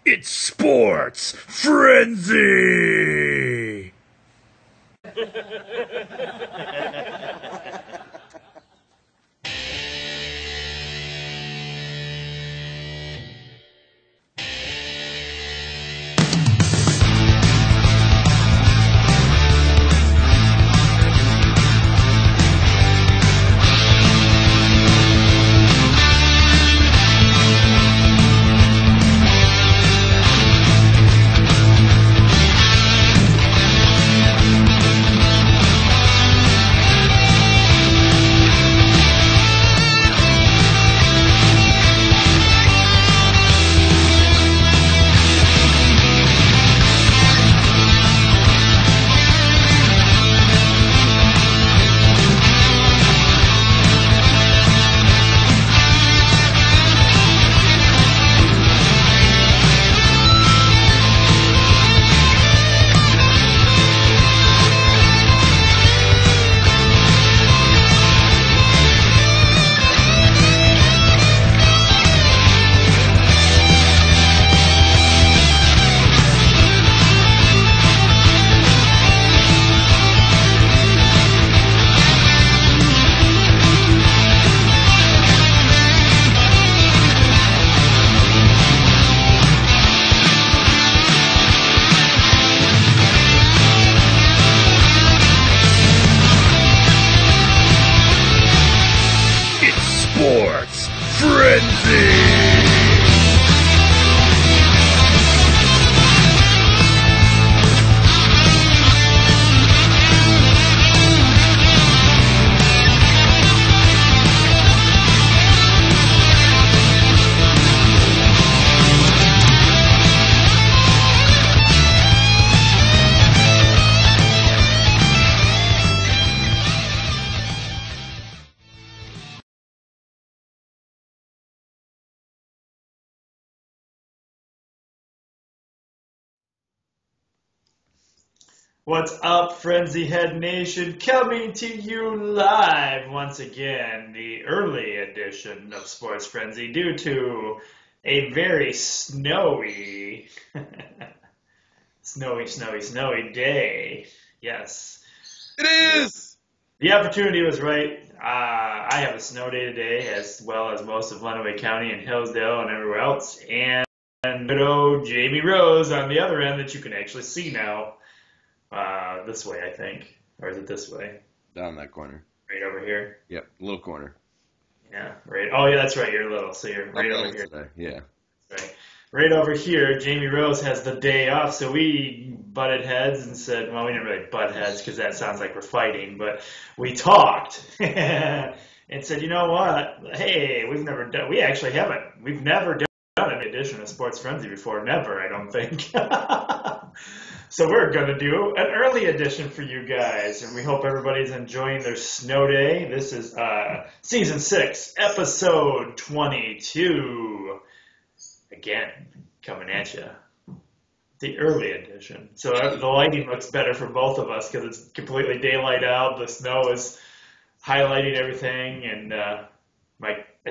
It's Sports Frenzy! Sports Frenzy! What's up, Frenzy Head Nation? Coming to you live once again, the early edition of Sports Frenzy, due to a very snowy, snowy day. Yes. It is! The opportunity was right. I have a snow day today, as well as most of Lenawee County and Hillsdale and everywhere else. And good old Jamie Rose on the other end that you can actually see now. This way, I think. Or is it this way? Down that corner. Right over here? Yep, little corner. Yeah, right. Oh, yeah, that's right. You're little, so you're right over here. Today. Yeah. Right. Right over here, Jamie Rose has the day off, so we butted heads and said, well, we didn't really butt heads because that sounds like we're fighting, but we talked and said, you know what? Hey, we've never done an edition of Sports Frenzy before. Never, I don't think. So we're going to do an early edition for you guys, and we hope everybody's enjoying their snow day. This is Season 6, Episode 22. Again, coming at you. The early edition. So the lighting looks better for both of us because it's completely daylight out. The snow is highlighting everything, and I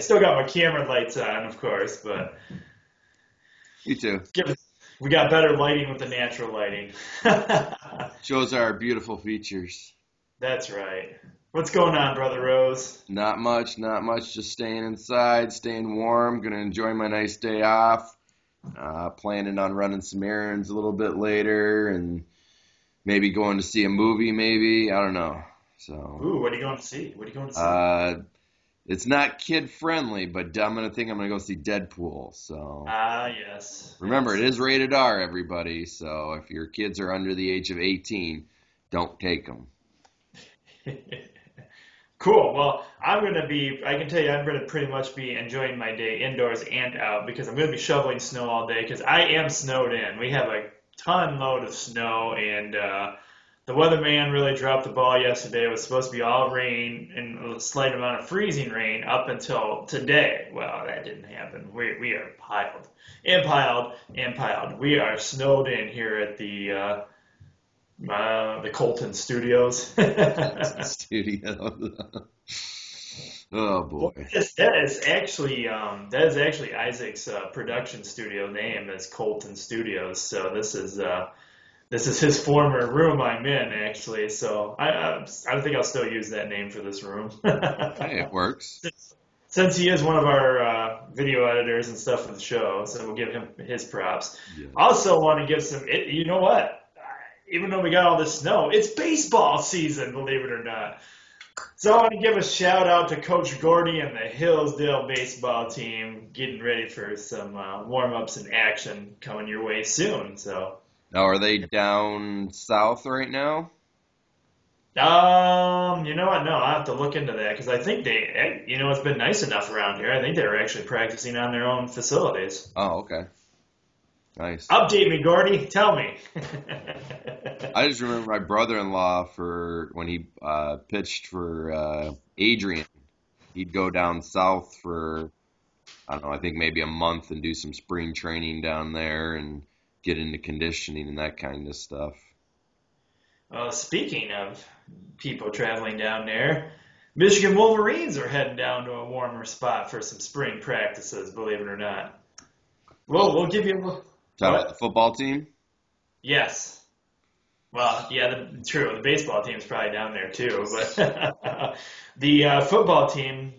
still got my camera lights on, of course, but... You too. We got better lighting with the natural lighting. Shows our beautiful features. That's right. What's going on, Brother Rose? Not much. Just staying inside, staying warm. Gonna enjoy my nice day off. Planning on running some errands a little bit later and maybe going to see a movie, maybe. I don't know. So. Ooh, what are you going to see? It's not kid friendly, but I'm gonna go see Deadpool. So. Yes. Remember, It is rated R, everybody. So if your kids are under the age of 18, don't take them. Cool. Well, I can tell you I'm going to pretty much be enjoying my day indoors and out because I'm going to be shoveling snow all day because I am snowed in. We have a ton load of snow, and the weatherman really dropped the ball yesterday. It was supposed to be all rain and a slight amount of freezing rain up until today. Well, that didn't happen. We are piled. We are snowed in here at the Colton Studios. Studios. Oh Well, boy. that is actually Isaac's production studio name is Colton Studios. So this is his former room I'm in actually. So I think I'll still use that name for this room. Hey, it works. Since he is one of our video editors and stuff for the show, so we'll give him his props. Yeah. Also, want to give you know what? Even though we got all this snow, it's baseball season, believe it or not. So I want to give a shout out to Coach Gordy and the Hillsdale baseball team, getting ready for some warm ups and action coming your way soon. So, Now, are they down south right now? you know what? No, I have to look into that because I think it's been nice enough around here. I think they were actually practicing on their own facilities. Oh, okay. Nice. Update me, Gordy. Tell me. I just remember my brother-in-law for when he pitched for Adrian. He'd go down south for, I don't know, I think maybe a month and do some spring training down there and get into conditioning and that kind of stuff. Well, speaking of people traveling down there, Michigan Wolverines are heading down to a warmer spot for some spring practices, believe it or not. We'll give you a Talking about the football team? Yes. Well, yeah, true. The baseball team's probably down there too, but the football team,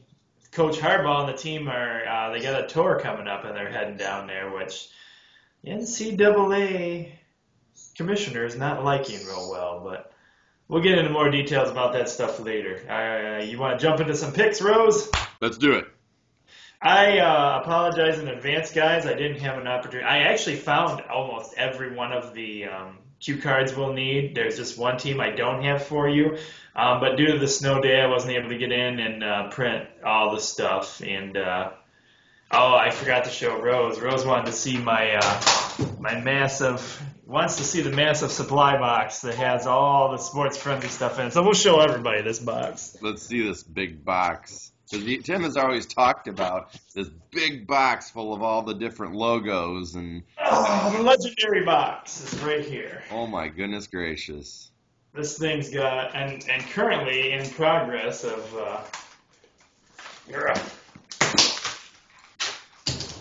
Coach Harbaugh and the team they got a tour coming up and they're heading down there, which NCAA commissioner is not liking real well, but we'll get into more details about that stuff later. You want to jump into some picks, Rose? Let's do it. I apologize in advance, guys. I didn't have an opportunity. I actually found almost every one of the cue cards we'll need. There's just one team I don't have for you. But due to the snow day, I wasn't able to get in and print all the stuff. And, I forgot to show Rose. Rose wanted to see wants to see the massive supply box that has all the sports friendly stuff in it. So we'll show everybody this box. Let's see this big box. Because Tim has always talked about this big box full of all the different logos and. Oh, the legendary box is right here. Oh my goodness gracious! This thing's got and currently in progress of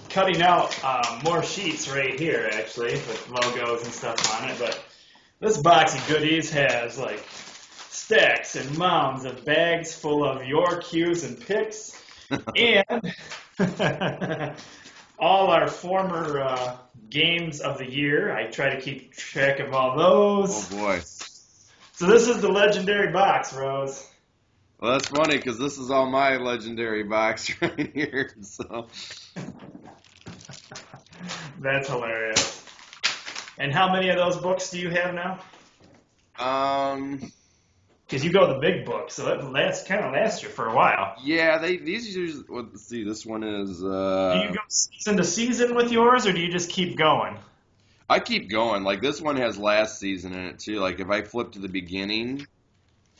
cutting out more sheets right here actually with logos and stuff on it. But this box of goodies has like stacks and mounds of bags full of your cues and picks, and all our former games of the year. I try to keep track of all those. Oh boy! So this is the legendary box, Rose. Well, that's funny because this is all my legendary box right here. So that's hilarious. And how many of those books do you have now? Because you go the big book, so that kind of lasts you for a while. Yeah, these usually. Let's see, this one is. Do you go season to season with yours, or do you just keep going? I keep going. Like this one has last season in it too. Like if I flip to the beginning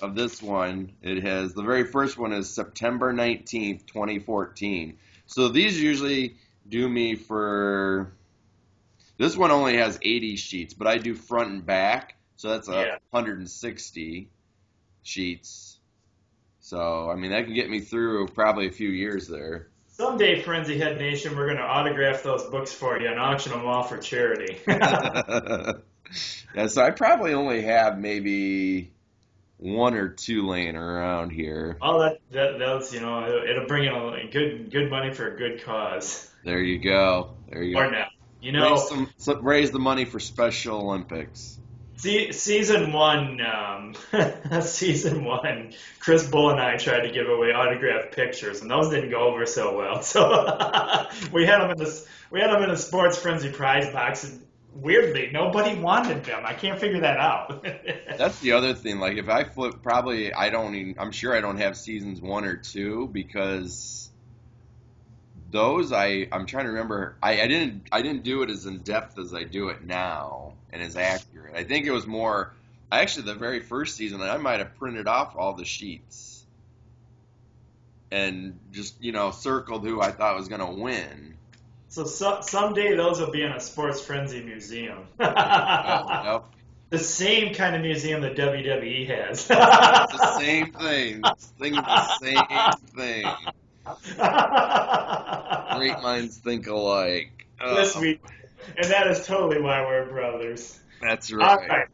of this one, it has the very first one is September 19th, 2014. So these usually do me for. This one only has 80 sheets, but I do front and back, so that's 160. Sheets. So, I mean, that can get me through probably a few years there. Someday, Frenzy Head Nation, we're going to autograph those books for you and auction them off for charity. Yeah, so I probably only have maybe one or two laying around here. Oh, that's it'll bring in a good money for a good cause. There you go. Or now, raise the money for Special Olympics. Season one, Chris Bull and I tried to give away autographed pictures, and those didn't go over so well. So we had them in a Sports Frenzy prize box, and weirdly, nobody wanted them. I can't figure that out. That's the other thing. Like if I flip, probably I'm sure I don't have seasons 1 or 2 because those I'm trying to remember. I didn't do it as in depth as I do it now and as accurate. I think it was more. Actually, the very first season, I might have printed off all the sheets and just circled who I thought was going to win. So someday those will be in a Sports Frenzy museum. Yep. the same kind of museum that WWE has. It's the same thing. Thinking the same thing. Great minds think alike. This week, and that is totally why we're brothers. That's All right. right,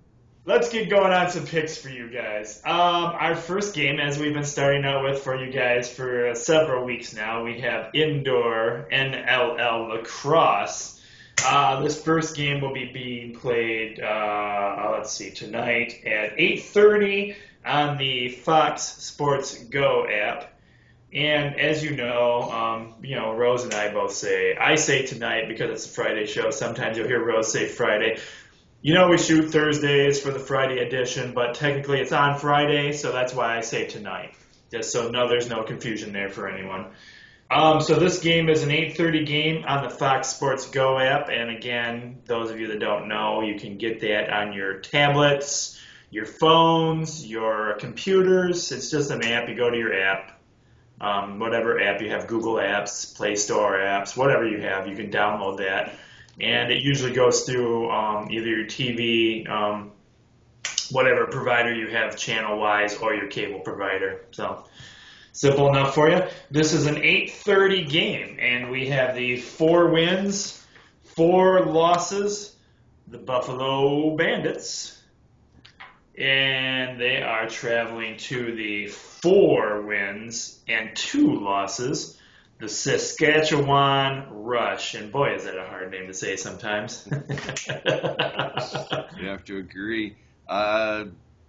let's get going on some picks for you guys. Our first game, as we've been starting out with for you guys for several weeks now, we have indoor NLL lacrosse. This first game will be being played, tonight at 8:30 on the Fox Sports Go app. And as you know, Rose and I both I say tonight because it's a Friday show. Sometimes you'll hear Rose say Friday. We shoot Thursdays for the Friday edition, but technically it's on Friday, so that's why I say tonight. Just so there's no confusion there for anyone. So this game is an 8:30 game on the Fox Sports Go app, and again, those of you that don't know, you can get that on your tablets, your phones, your computers. It's just an app. You go to your app. Whatever app you have, Google Apps, Play Store apps, whatever you have, you can download that. And it usually goes through either your TV, whatever provider you have channel-wise, or your cable provider. So simple enough for you. This is an 8:30 game, and we have the 4 wins, 4 losses, the Buffalo Bandits. And they are traveling to the 4 wins and 2 losses, the Saskatchewan Rush. And boy, is that a hard name to say sometimes. You have to agree.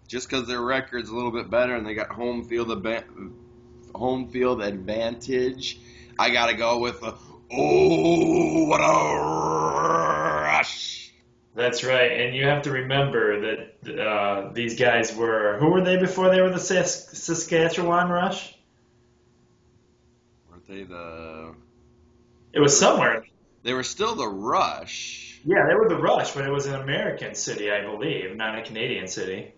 Just because their record's a little bit better and they got home field advantage, I got to go with what a rush. That's right, and you have to remember that these guys who were they before they were the Saskatchewan Rush? Weren't they It was somewhere. They were still the Rush. Yeah, they were the Rush, but it was an American city, I believe, not a Canadian city.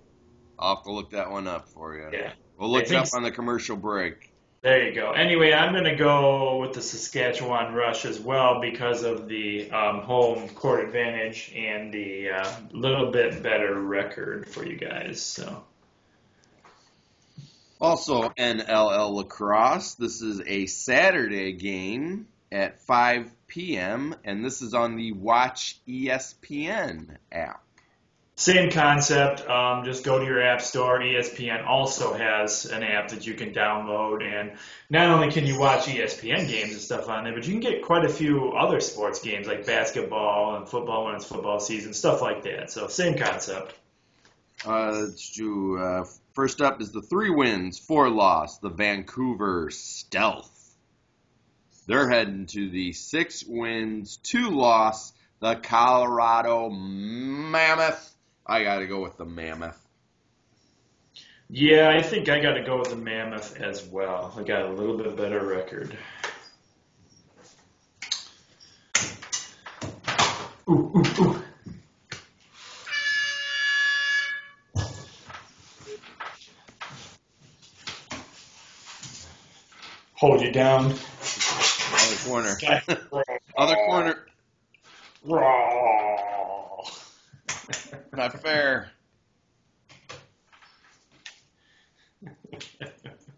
I'll have to look that one up for you. Yeah. We'll look it up on the commercial break. There you go. Anyway, I'm going to go with the Saskatchewan Rush as well because of the home court advantage and the little bit better record for you guys. So. Also, NLL lacrosse. This is a Saturday game at 5 p.m., and this is on the Watch ESPN app. Same concept. Just go to your app store. ESPN also has an app that you can download, and not only can you watch ESPN games and stuff on there, but you can get quite a few other sports games like basketball and football when it's football season, stuff like that. So same concept. Let's do, first up is the 3 wins, 4 loss, the Vancouver Stealth. They're heading to the 6 wins, 2 loss, the Colorado Mammoth. I got to go with the Mammoth. Yeah, I think I got to go with the Mammoth as well. I got a little bit better record. Ooh, ooh, ooh. Hold you down. Other corner. Okay. Other corner. Raw. Not fair.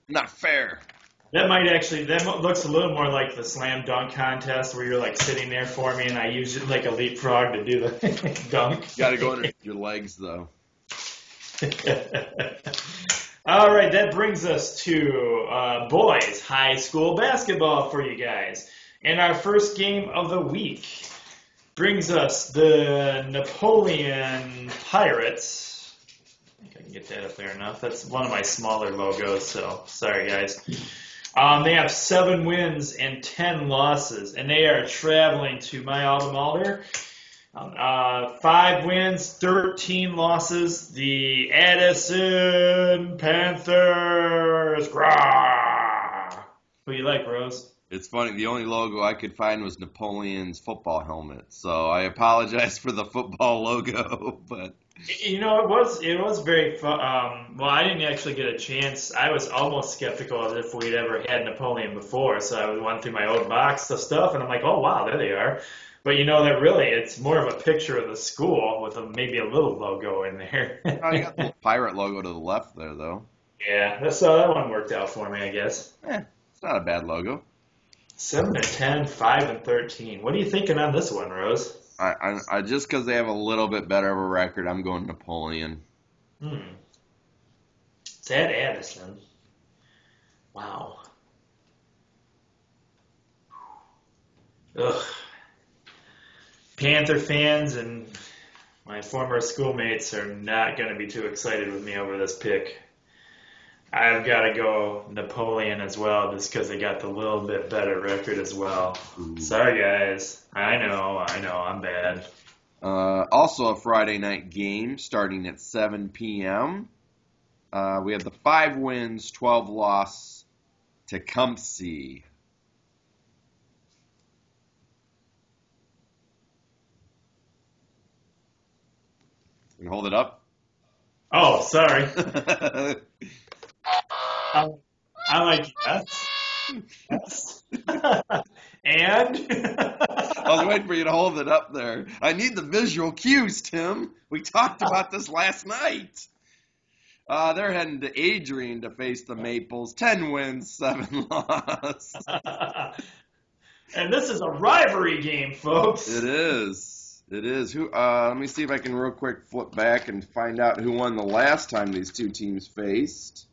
Not fair. That looks a little more like the slam dunk contest where you're like sitting there for me and I use it like a leapfrog to do the dunk. Got to go under your legs, though. All right, that brings us to boys high school basketball for you guys. And our first game of the week brings us the Napoleon Pirates. I think I can get that up there enough. That's one of my smaller logos, so sorry, guys. They have 7 wins and 10 losses, and they are traveling to my alma mater. 5 wins, 13 losses. The Addison Panthers. Grah! Who you like, Rose? It's funny. The only logo I could find was Napoleon's football helmet, so I apologize for the football logo. But you know, it was very fun. Well, I didn't actually get a chance. I was almost skeptical as if we'd ever had Napoleon before, so I went through my old box of stuff, and I'm like, oh wow, there they are. But you know that really it's more of a picture of the school with maybe a little logo in there. Oh, you got the little pirate logo to the left there, though. Yeah, so that one worked out for me, I guess. It's not a bad logo. 7-10, 5-13. What are you thinking on this one, Rose? I just because they have a little bit better of a record, I'm going Napoleon. It's at Addison. Wow. Ugh. Panther fans and my former schoolmates are not going to be too excited with me over this pick. I've got to go Napoleon as well, just because they got the little bit better record as well. Ooh. Sorry, guys. I know, I'm bad. Also a Friday night game starting at 7 p.m. We have the 5 wins, 12 loss Tecumseh. Can you hold it up? Oh, sorry. I'm like, yes. Yes. And? I was waiting for you to hold it up there. I need the visual cues, Tim. We talked about this last night. They're heading to Adrian to face the Maples. 10 wins, 7 loss. And this is a rivalry game, folks. It is. It is. Let me see if I can real quick flip back and find out who won the last time these two teams faced.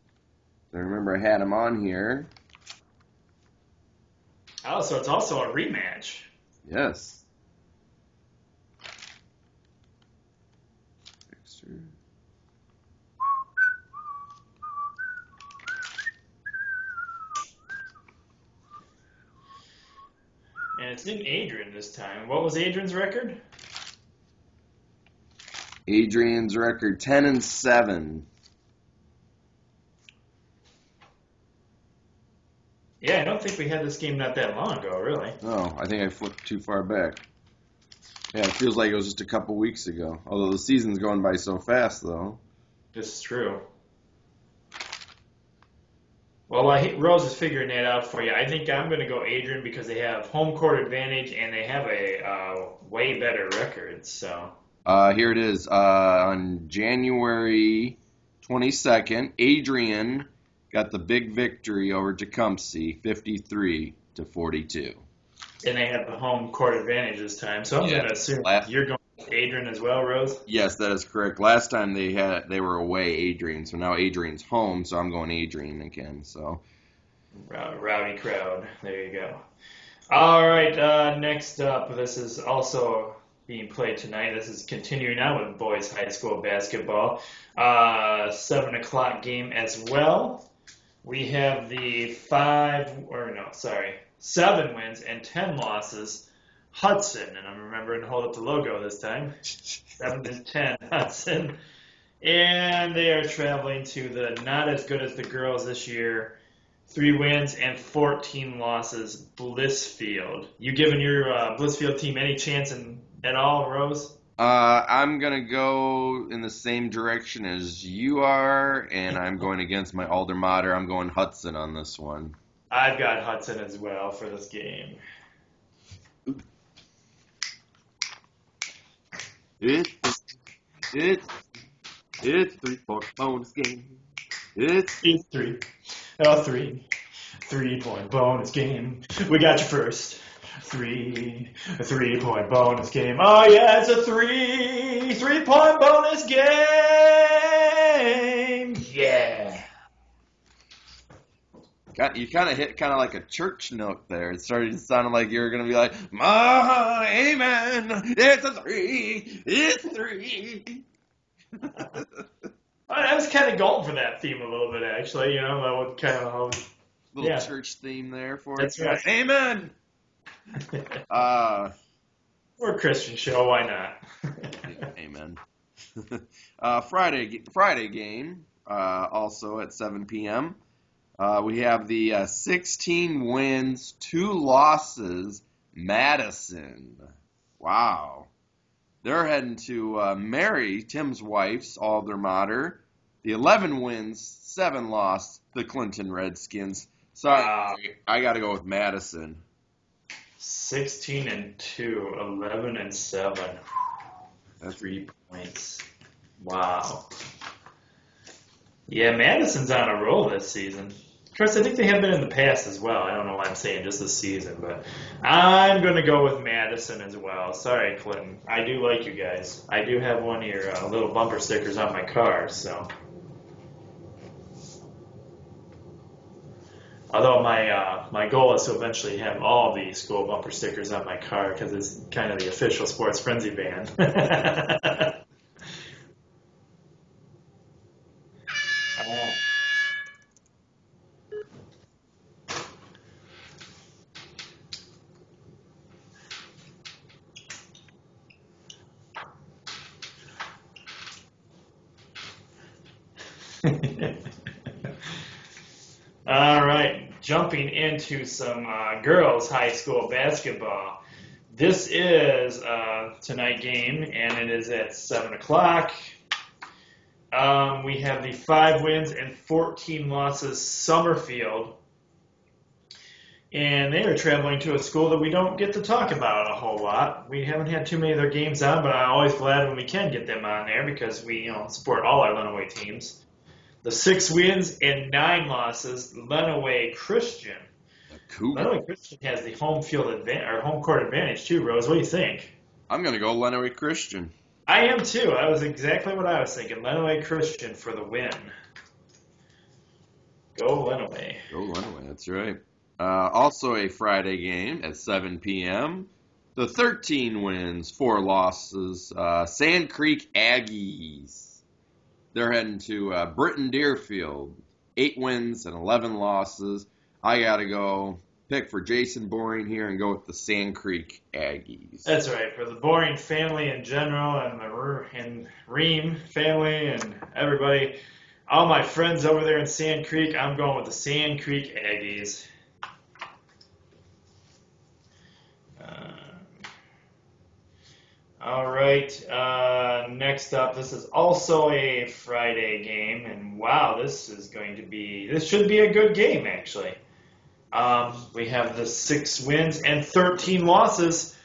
I remember I had them on here. Oh, so it's also a rematch. Yes. And it's in Adrian this time. What was Adrian's record? Adrian's record 10-7. Yeah, I don't think we had this game not that long ago, really. Oh, I think I flipped too far back. Yeah, it feels like it was just a couple weeks ago. Although the season's going by so fast, though. This is true. Well, Rose is figuring that out for you. I think I'm going to go Adrian because they have home court advantage and they have a way better record. So here it is. On January 22nd, Adrian got the big victory over Tecumseh, 53-42. And they have the home court advantage this time. So I'm going to assume you're going with Adrian as well, Rose? Yes, that is correct. Last time they were away, Adrian. So now Adrian's home, so I'm going Adrian again. So Rowdy crowd. There you go. All right, next up, this is also being played tonight. This is continuing on with boys high school basketball. 7 o'clock game as well. We have the 7 wins and 10 losses Hudson, and I'm remembering to hold up the logo this time. 7-10 Hudson. And they are traveling to the not as good as the girls this year. 3 wins and 14 losses Blissfield. You giving your Blissfield team any chance at all, Rose? I'm going to go in the same direction as you are, and I'm going against my alder mater. I'm going Hudson on this one. I've got Hudson as well for this game. It's 3-point bonus game. It's 3. Oh, 3-point bonus game. We got you first. 3-point bonus game. Oh yeah, it's a 3-point bonus game. Yeah. You kind of hit kind of like a church note there. It started to sound like you were going to be like, amen, it's a 3, it's 3. I was kind of going for that theme a little bit, actually. You know, that would kind of little church theme there for That's it. right. Amen. We're a Christian show, why not? Amen. Friday game, also at 7 p.m. We have the 16 wins, 2 losses Madison. Wow. They're heading to Mary, Tim's wife's alder mater. The 11 wins, 7 loss, the Clinton Redskins. Sorry, I got to go with Madison. 16-2, 11-7. That's 3 points. Wow. Yeah, Madison's on a roll this season. Of course, I think they have been in the past as well. I don't know why I'm saying just this season, but I'm going to go with Madison as well. Sorry, Clinton. I do like you guys. I do have one of your little bumper stickers on my car, so. Although my goal is to eventually have all the school bumper stickers on my car because it's kind of the official Sports Frenzy band. All right, jumping into some girls' high school basketball. This is a tonight game, and it is at 7 o'clock. We have the 5 wins and 14 losses Summerfield. And they are traveling to a school that we don't get to talk about a whole lot. We haven't had too many of their games on, but I'm always glad when we can get them on there because we support all our Lenawee teams. The 6 wins and 9 losses, Lenawee Christian. cool. Lenawee Christian has the home court advantage too, Rose. What do you think? I'm going to go Lenawee Christian. I am too. That was exactly what I was thinking. Lenawee Christian for the win. Go Lenawee. Go Lenawee, that's right. Also a Friday game at 7 p.m. The 13 wins, 4 losses, Sand Creek Aggies. They're heading to Britton Deerfield. 8 wins and 11 losses. I got to go pick for Jason Boring here and go with the Sand Creek Aggies. That's right. For the Boring family in general and the Ream family and everybody, all my friends over there in Sand Creek, I'm going with the Sand Creek Aggies. All right, next up, this is also a Friday game, and wow, this should be a good game, actually. We have the 6 wins and 13 losses,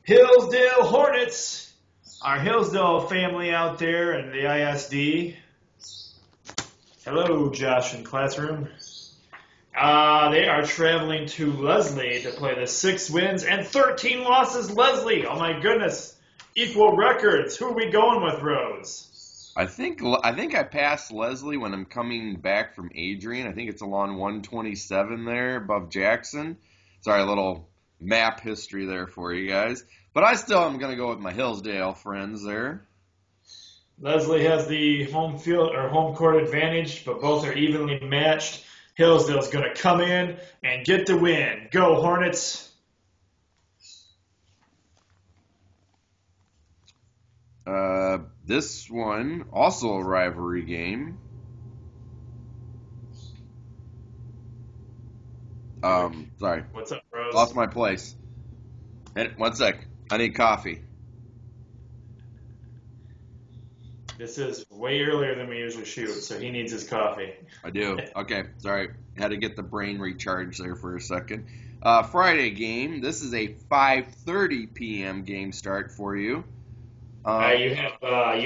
Hillsdale Hornets, our Hillsdale family out there in the ISD. Hello, Josh in classroom. They are traveling to Leslie to play the 6 wins and 13 losses. Leslie, oh my goodness. Equal records. Who are we going with, Rose? I think I passed Leslie when I'm coming back from Adrian. I think it's along 127 there above Jackson. Sorry, a little map history there for you guys. But I still am going to go with my Hillsdale friends there. Leslie has the home court advantage, but both are evenly matched. Hillsdale's going to come in and get the win. Go Hornets. This one, also a rivalry game. Sorry. What's up, Rose? Lost my place. One sec. I need coffee. This is way earlier than we usually shoot, so he needs his coffee. I do. Okay, sorry. Had to get the brain recharged there for a second. Friday game. This is a 5:30 p.m. game start for you. You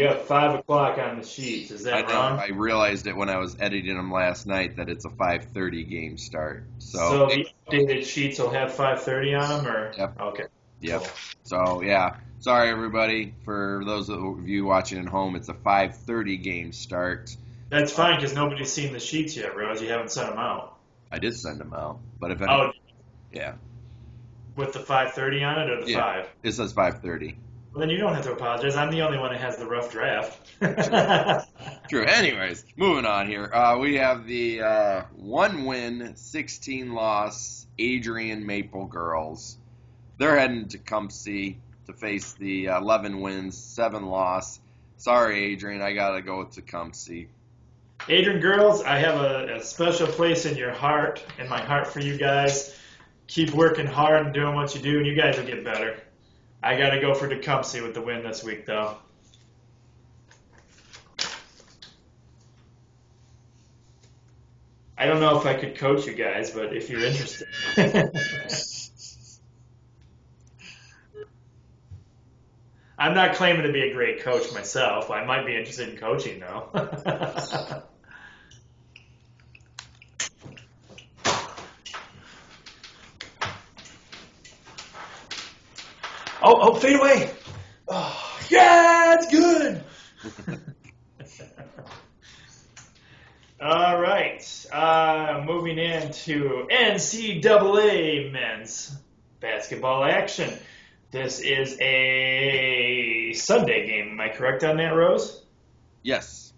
have 5 o'clock on the sheets. Is that wrong? I realized it when I was editing them last night that it's a 5:30 game start. So the updated sheets will have 5:30 on them, or Yep. Okay. Yep. Cool. So yeah, sorry everybody for those of you watching at home. It's a 5:30 game start. That's fine because nobody's seen the sheets yet, Rose. You haven't sent them out. I did send them out, but if yeah, with the 5:30 on it or the 5? It says 5:30. Well, then you don't have to apologize. I'm the only one that has the rough draft. True. Anyways, moving on here. We have the 1-win, 16-loss Adrian Maple girls. They're heading to Cumpsey to face the 11 wins, 7 loss. Sorry, Adrian, I gotta go with Tecumseh. Adrian girls, I have a special place in my heart for you guys. Keep working hard and doing what you do, and you guys will get better. I got to go for Tecumseh with the win this week, though. I don't know if I could coach you guys, but if you're interested. I'm not claiming to be a great coach myself. I might be interested in coaching, though. Oh, fade away. Oh, yeah, it's good. All right. Moving into NCAA men's basketball action. This is a Sunday game. Am I correct on that, Rose? Yes.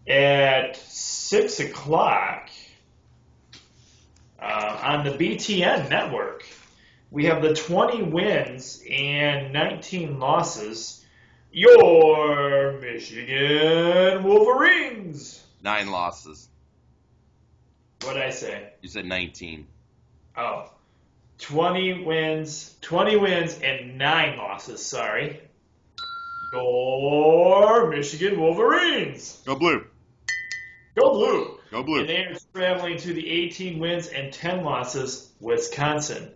At 6 o'clock on the BTN network, we have the 20 wins and 19 losses. Your Michigan Wolverines. 9 losses. What'd I say? You said 19. Oh. 20 wins and 9 losses, sorry. Your Michigan Wolverines. Go blue. Go blue. Go blue. And they are traveling to the 18 wins and 10 losses, Wisconsin.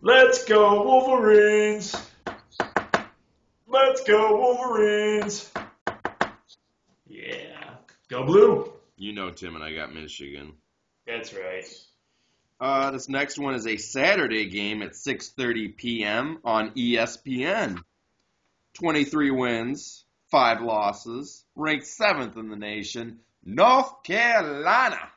Let's go Wolverines. Let's go Wolverines. Yeah. Go blue. You know Tim and I got Michigan. That's right. This next one is a Saturday game at 6:30 p.m. on ESPN. 23 wins, 5 losses, ranked 7th in the nation, North Carolina.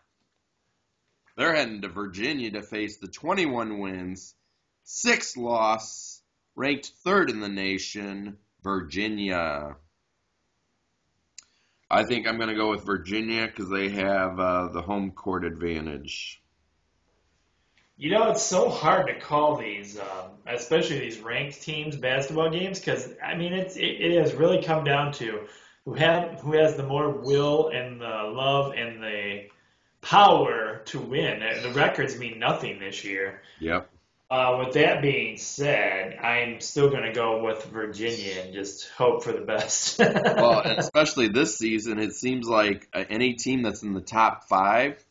They're heading to Virginia to face the 21 wins, 6 loss, ranked 3rd in the nation, Virginia. I think I'm going to go with Virginia because they have the home court advantage. You know, it's so hard to call these, especially these ranked teams basketball games, because I mean, it has really come down to who has the more will and the love and the power to win. The records mean nothing this year. Yep. With that being said, I'm still going to go with Virginia and just hope for the best. Well, and especially this season, it seems like any team that's in the top 5,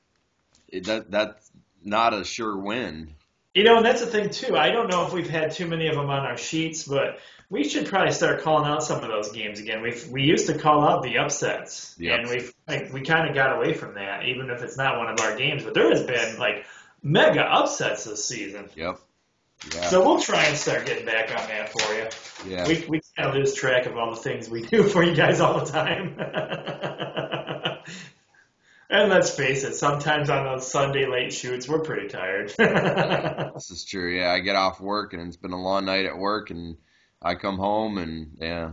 that's not a sure win. You know, and that's the thing, too. I don't know if we've had too many of them on our sheets, but we should probably start calling out some of those games again. We used to call out the upsets, Yep. and we kind of got away from that, even if it's not one of our games. But there has been, like, mega upsets this season. Yep. Yeah. So we'll try and start getting back on that for you. Yeah. We kind of lose track of all the things we do for you guys all the time. And let's face it, sometimes on those Sunday late shoots, we're pretty tired. This is true. Yeah, I get off work and it's been a long night at work, and I come home and yeah.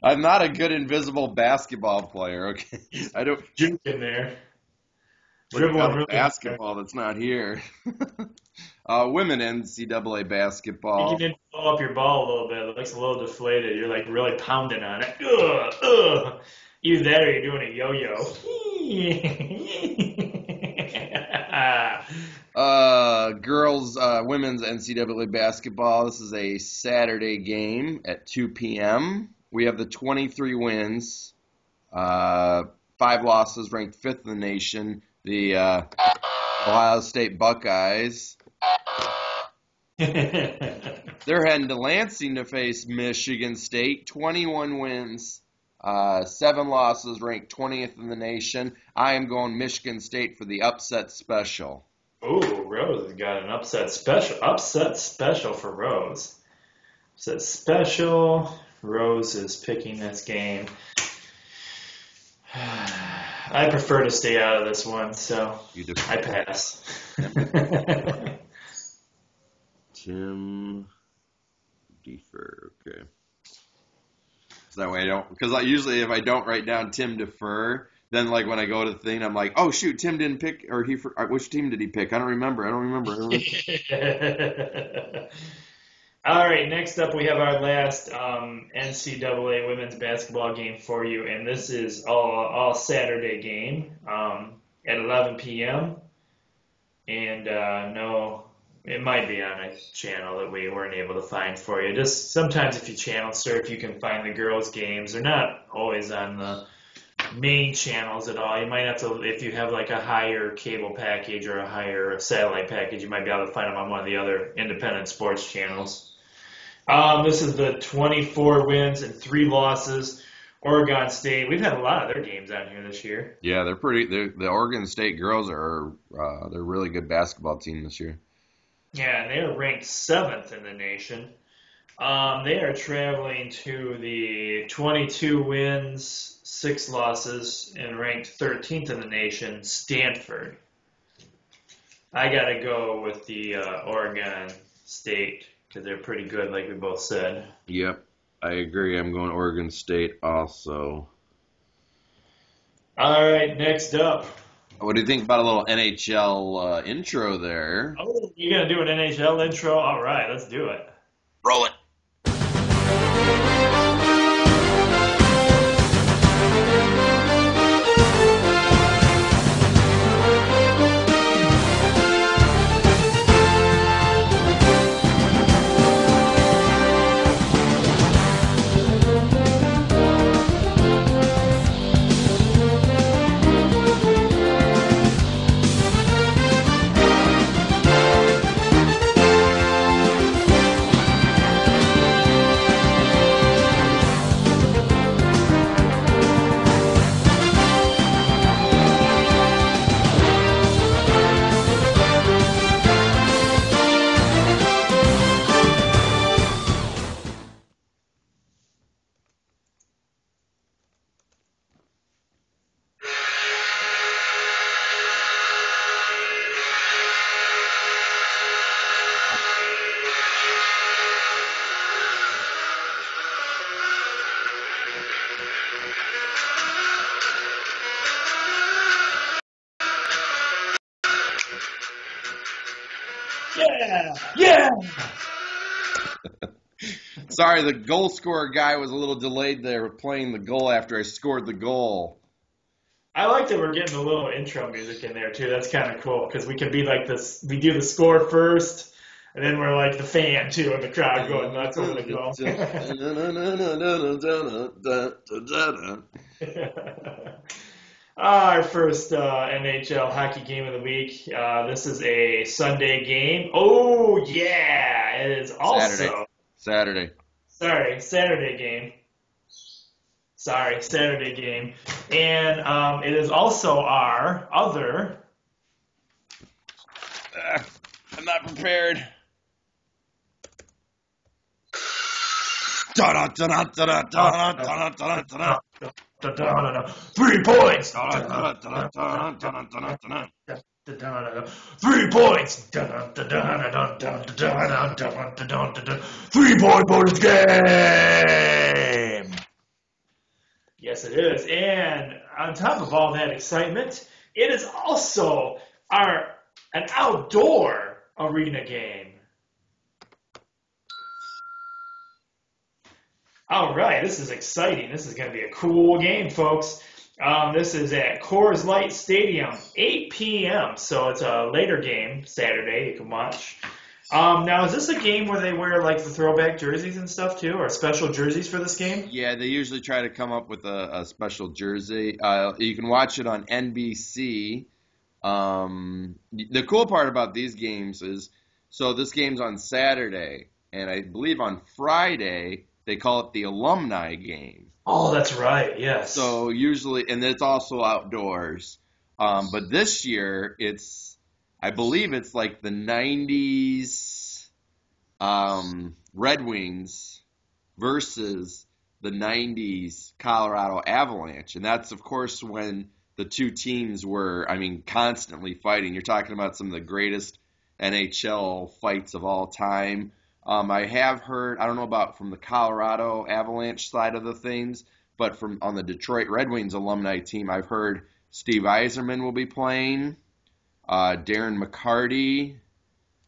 I'm not a good invisible basketball player. Okay, I don't Juke in there. dribble basketball that's not here. Women NCAA basketball. You can pull up your ball a little bit. It looks a little deflated. You're like really pounding on it. Ugh, ugh. Either that or you're doing a yo-yo. Women's NCAA basketball. This is a Saturday game at 2 p.m. We have the 23 wins, 5 losses, ranked 5th in the nation. The Ohio State Buckeyes. They're heading to Lansing to face Michigan State. 21 wins, 7 losses, ranked 20th in the nation. I am going Michigan State for the upset special. Ooh, Rose has got an upset special. Upset special for Rose. Upset special. Rose is picking this game. I prefer to stay out of this one, so I pass. Tim defer. Okay. So that way I don't, because usually if I don't write down Tim defer, then like when I go to the thing, I'm like, oh shoot, Tim didn't pick, or which team did he pick? I don't remember. All right, next up we have our last NCAA women's basketball game for you, and this is all Saturday game. at 11 p.m. And no, it might be on a channel that we weren't able to find for you. Just sometimes if you channel surf, you can find the girls' games. They're not always on the main channels at all. You might have to, if you have like a higher cable package or a higher satellite package, you might be able to find them on one of the other independent sports channels. This is the 24 wins and 3 losses. Oregon State. We've had a lot of their games on here this year. Yeah, they're pretty. The Oregon State girls are they're a really good basketball team this year. Yeah, and they are ranked 7th in the nation. They are traveling to the 22 wins, 6 losses, and ranked 13th in the nation, Stanford. I got to go with the Oregon State because they're pretty good, like we both said. Yep, I agree. I'm going Oregon State also. All right, next up. What do you think about a little NHL intro there? Oh, you're going to do an NHL intro? All right, let's do it. Roll it. Yeah! Yeah! Sorry, the goal scorer guy was a little delayed there with playing the goal after I scored the goal. I like that we're getting a little intro music in there too. That's kind of cool because we can be like this. We do the score first, and then we're like the fan too, and the crowd going nuts over the goal. Our first NHL hockey game of the week. This is a Sunday game. Oh yeah, it is also Saturday. Saturday game. Sorry, Saturday game. And it is also our other... I'm not prepared. 3 points! 3 points! 3-point bonus game! Yes, it is. And on top of all that excitement, it is also an outdoor arena game. All right, this is exciting. This is going to be a cool game, folks. This is at Coors Light Stadium, 8 p.m., so it's a later game, Saturday, you can watch. Now, is this a game where they wear like the throwback jerseys and stuff too, or special jerseys for this game? Yeah, they usually try to come up with a special jersey. You can watch it on NBC. The cool part about these games is, so this game's on Saturday, and I believe on Friday they call it the alumni game. Oh, that's right, yes. So usually, and it's also outdoors. But this year, I believe it's like the 90s Red Wings versus the 90s Colorado Avalanche. And that's, of course, when the two teams were, constantly fighting. You're talking about some of the greatest NHL fights of all time. I have heard, I don't know about from the Colorado Avalanche side of the things, but on the Detroit Red Wings alumni team, I've heard Steve Yzerman will be playing, Darren McCarty,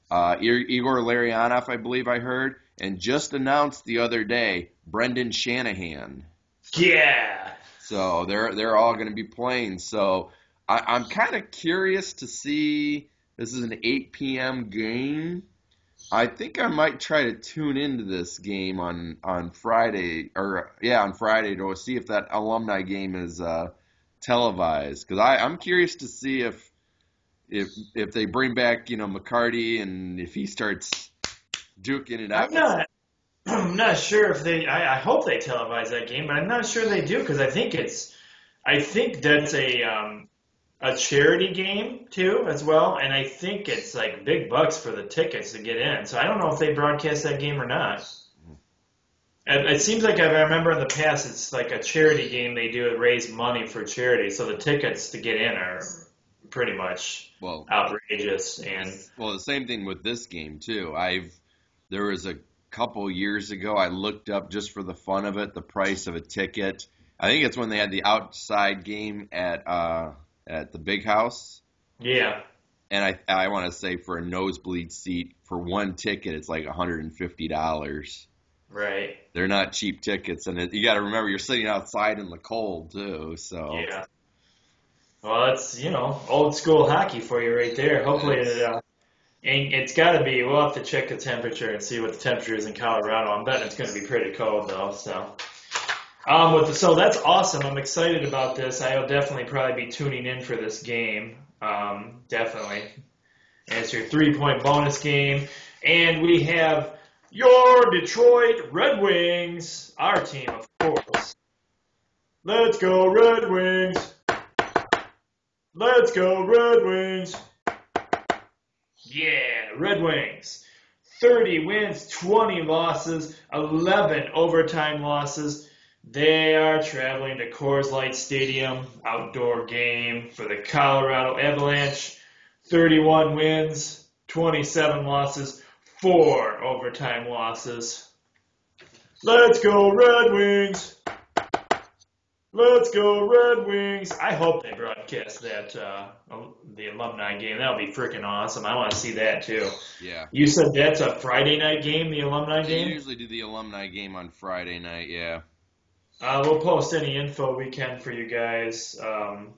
Igor Larionov, I believe I heard, and just announced the other day, Brendan Shanahan. Yeah. So they're all going to be playing. So I'm kind of curious to see. This is an 8 p.m. game. I think I might try to tune into this game on Friday, on Friday to see if that alumni game is televised. Because I'm curious to see if they bring back McCarty and if he starts duking it out. I'm not sure if they. I hope they televise that game, but I'm not sure they do because I think that's a charity game too as well, and I think it's like big bucks for the tickets to get in. So I don't know if they broadcast that game or not. It seems like I remember in the past it's like a charity game they do to raise money for charity. So the tickets to get in are pretty much outrageous. And the same thing with this game too. There was a couple years ago I looked up just for the fun of it the price of a ticket. I think it's when they had the outside game at the Big House. Yeah. And I want to say for a nosebleed seat for one ticket it's like $150. Right. They're not cheap tickets, and you got to remember you're sitting outside in the cold too. So yeah. Well, it's old school hockey for you right there. Hopefully it's got to be. We'll have to check the temperature and see what the temperature is in Colorado. I'm betting it's going to be pretty cold though. So, so that's awesome. I'm excited about this. I'll definitely probably be tuning in for this game. Definitely. And it's your 3-point bonus game, and we have your Detroit Red Wings, our team, of course. Let's go Red Wings. Let's go Red Wings. Yeah, Red Wings. 30 wins, 20 losses, 11 overtime losses. They are traveling to Coors Light Stadium, outdoor game for the Colorado Avalanche. 31 wins, 27 losses, 4 overtime losses. Let's go Red Wings. Let's go Red Wings. I hope they broadcast that, the alumni game. That'll be freaking awesome. I want to see that too. Yeah. You said that's a Friday night game, the alumni game? They usually do the alumni game on Friday night, yeah. We'll post any info we can for you guys on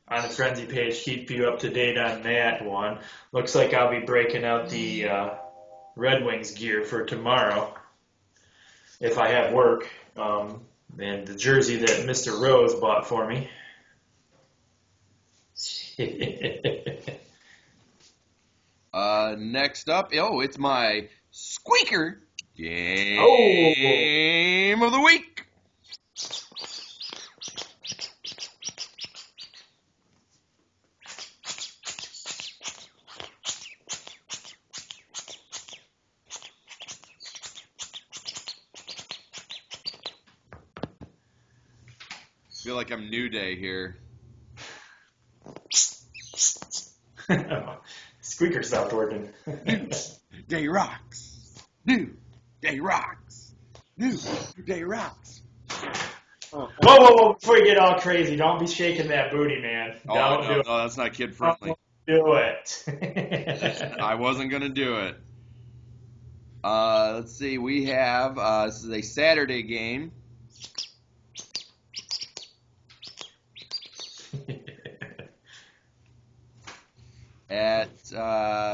the Frenzy page. Keep you up to date on that one. Looks like I'll be breaking out the Red Wings gear for tomorrow if I have work. And the jersey that Mr. Rose bought for me. Next up, it's my Squeaker Game of the Week. I feel like I'm New Day here. Squeaker stopped working. New Day rocks. New Day rocks. New Day rocks. Whoa, before you get all crazy, don't be shaking that booty, man. No, that's not kid friendly. Don't do it. I wasn't going to do it. Let's see, we have, this is a Saturday game.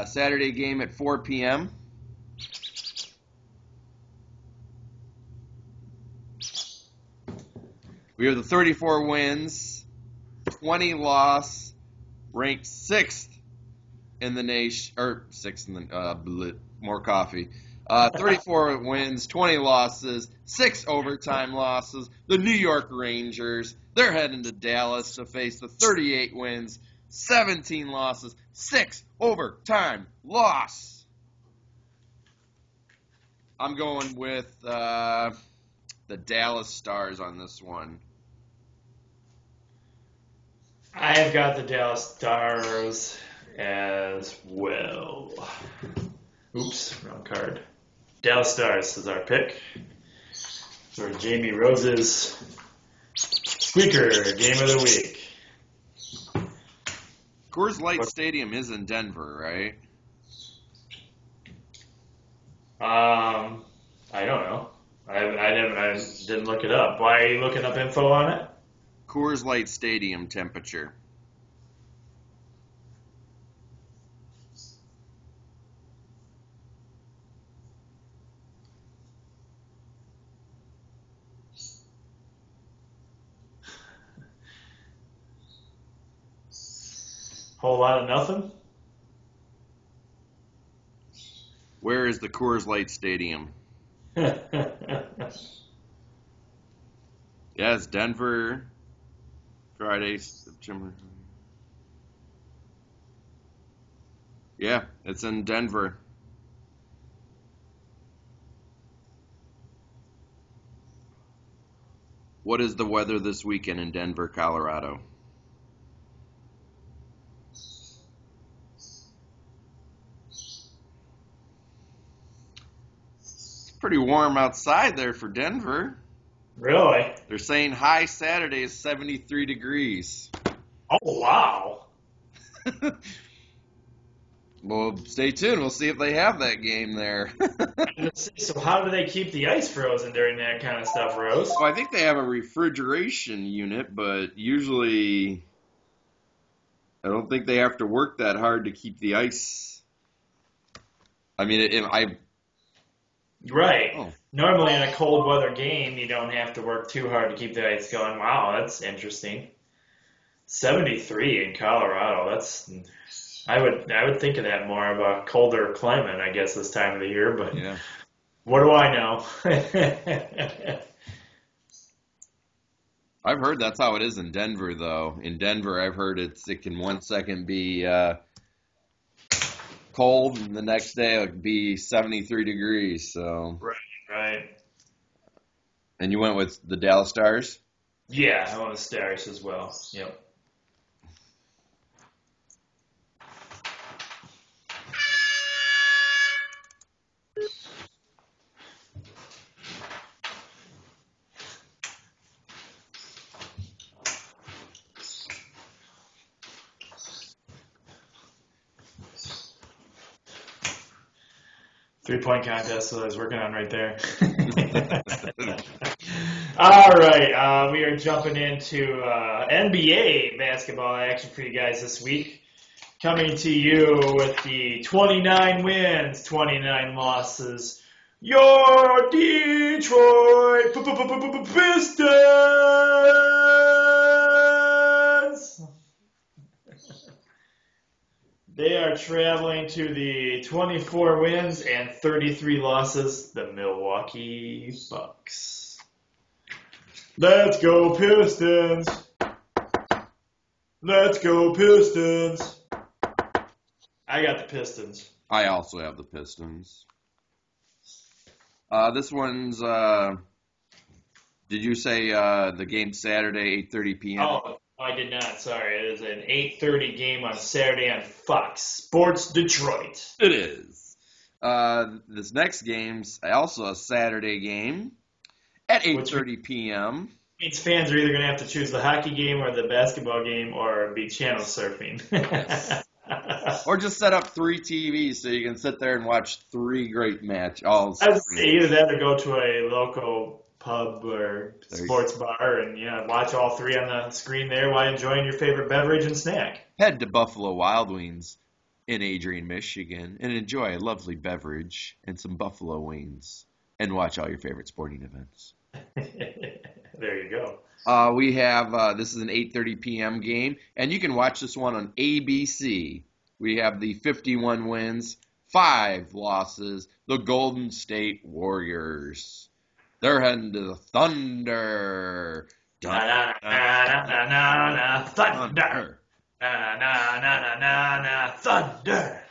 Saturday game at 4 p.m. We have the 34 wins, 20 loss, ranked 6th in the nation, or 6th in the, more coffee. 34 wins, 20 losses, 6 overtime losses. The New York Rangers, they're heading to Dallas to face the 38 wins, 17 losses, 6 overtime loss. I'm going with the Dallas Stars on this one. I have got the Dallas Stars as well. Oops, wrong card. Dallas Stars is our pick for Jamie Rose's Squeaker Game of the Week. Coors Light Stadium is in Denver, right? I don't know. I didn't look it up. Why are you looking up info on it? Coors Light Stadium temperature. Whole lot of nothing? Where is the Coors Light Stadium? Yeah, it's Denver, Friday, September. Yeah, it's in Denver. What is the weather this weekend in Denver, Colorado? It's pretty warm outside there for Denver. Really? They're saying high Saturday is 73 degrees. Oh, wow. Well, stay tuned. We'll see if they have that game there. So how do they keep the ice frozen during that kind of stuff, Rose? Well, I think they have a refrigeration unit, but usually I don't think they have to work that hard to keep the ice. I mean, Right. Oh. Normally in a cold weather game, you don't have to work too hard to keep the ice going. Wow, that's interesting. 73 in Colorado. I would think of that more of a colder climate, I guess, this time of the year, but Yeah. what do I know? I've heard that's how it is in Denver, though. In Denver, I've heard it can 1 second be cold, and the next day it would be 73 degrees. So. Right. And you went with the Dallas Stars? Yeah, I want the Stars as well. Yep. Three-point contest that I was working on right there. All right, we are jumping into NBA basketball action for you guys this week. Coming to you with the 29 wins, 29 losses. Your Detroit Pistons! They are traveling to the 24 wins and 33 losses, the Milwaukee Bucks. Let's go Pistons! Let's go Pistons! I got the Pistons. I also have the Pistons. This one's, did you say the game Saturday, 8:30 p.m.? Oh, I did not. Sorry. It is an 8:30 game on Saturday on Fox Sports Detroit. It is. This next game's also a Saturday game at 8:30 p.m. Means fans are either going to have to choose the hockey game or the basketball game or be channel surfing. Or just set up 3 TVs so you can sit there and watch 3 great matches. I would say either that or go to a local pub or sports bar and watch all 3 on the screen there while enjoying your favorite beverage and snack. Head to Buffalo Wild Wings in Adrian, Michigan, and enjoy a lovely beverage and some buffalo wings, and watch all your favorite sporting events. There you go. We have, this is an 8:30 p.m. game, and you can watch this one on ABC. We have the 51 wins, 5 losses, the Golden State Warriors. They're heading to the Thunder. Thunder. Thunder.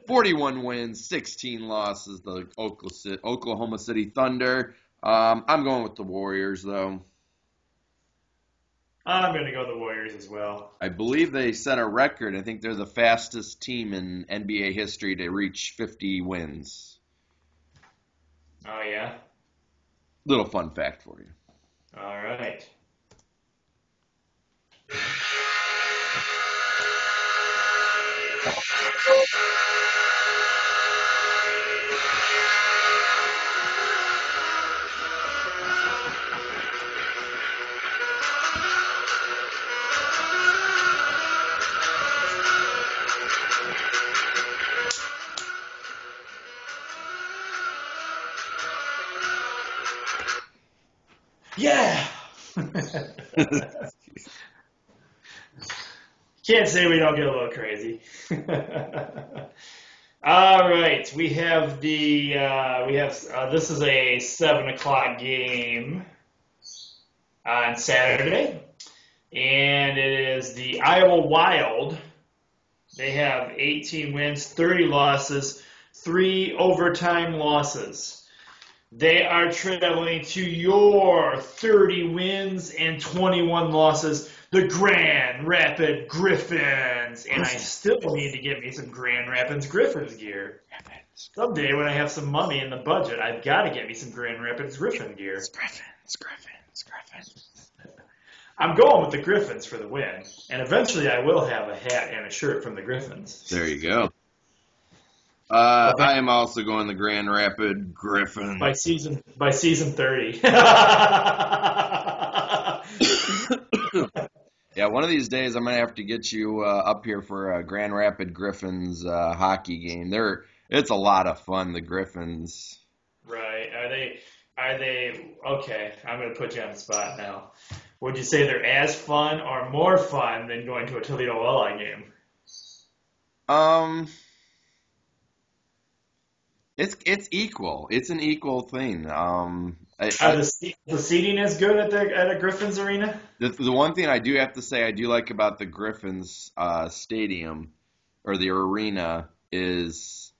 41 wins, 16 losses, the Oklahoma City Thunder. I'm going with the Warriors, though. I'm going to go the Warriors as well. I believe they set a record. I think they're the fastest team in NBA history to reach 50 wins. Oh, yeah? Little fun fact for you. All right. Yeah. Can't say we don't get a little crazy. All right, we have this is a 7 o'clock game on Saturday, and it is the Iowa Wild. They have 18 wins, 30 losses, 3 overtime losses. They are traveling to your 30 wins and 21 losses, the Grand Rapid Griffins. And I still need to get me some Grand Rapids Griffins gear. Someday when I have some money in the budget, I've got to get me some Grand Rapids Griffin gear. Griffins. I'm going with the Griffins for the win. And eventually I will have a hat and a shirt from the Griffins. There you go. I am also going the Grand Rapid Griffin. By season 30. Yeah, one of these days I'm gonna have to get you up here for a Grand Rapid Griffins hockey game. It's a lot of fun. The Griffins. Right? Are they? Okay, I'm gonna put you on the spot now. Would you say they're as fun or more fun than going to a Toledo Walleye game? It's equal. It's an equal thing. The seating is good at a Griffins arena? The one thing I do have to say I do like about the Griffins stadium or the arena is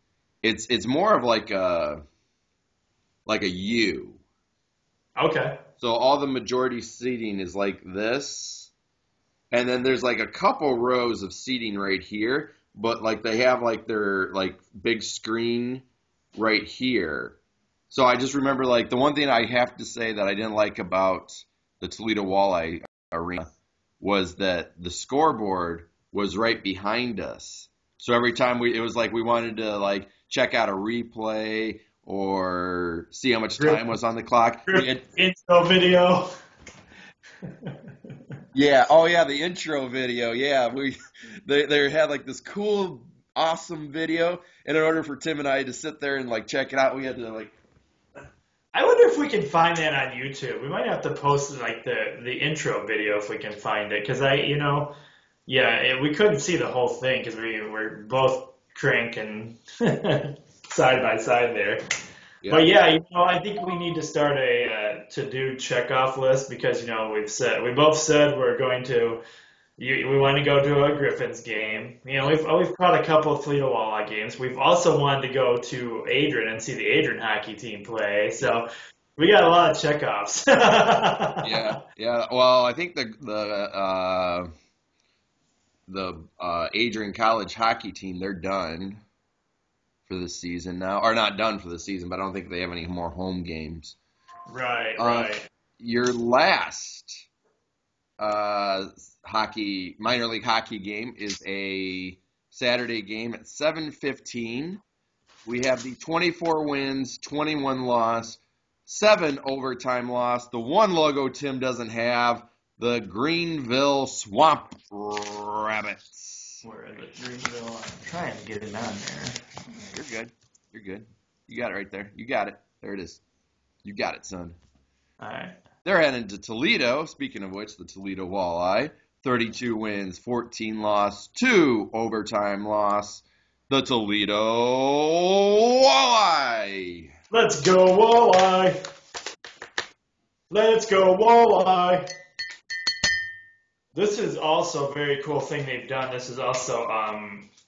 it's more of like a U. Okay. So all the majority seating is like this, and then there's like a couple rows of seating right here, but like they have like their like big screen right here. So I just remember like the one thing I have to say that I didn't like about the Toledo Walleye arena was that the scoreboard was right behind us. So every time it was like we wanted to like check out a replay or see how much time was on the clock. Intro video. Yeah. Oh yeah, the intro video. Yeah, they had like this cool, awesome video, and in order for Tim and I to sit there and like check it out, we had to like. I wonder if we can find that on YouTube. We might have to post like the intro video if we can find it, because we couldn't see the whole thing because we were both cranking side by side there. Yeah. But yeah, I think we need to start a to-do checkoff list because we both said we're going to. We want to go to a Griffins game. We've caught a couple of Toledo Walleye games. We've also wanted to go to Adrian and see the Adrian hockey team play. So we got a lot of checkoffs. Yeah. Well, I think the Adrian College hockey team, they're done for the season now, or not done for the season, but I don't think they have any more home games. Right. Your last minor league hockey game is a Saturday game at 7:15. We have the 24 wins, 21 loss, 7 overtime loss. The one logo Tim doesn't have, the Greenville Swamp Rabbits. Where is it? Greenville. I'm trying to get it on there. You're good. You got it right there. You got it. There it is. You got it, son. All right. They're heading to Toledo. Speaking of which, the Toledo Walleye. 32 wins, 14 loss, 2 overtime loss. The Toledo Walleye. Let's go Walleye. Let's go Walleye. This is also a very cool thing they've done. This is also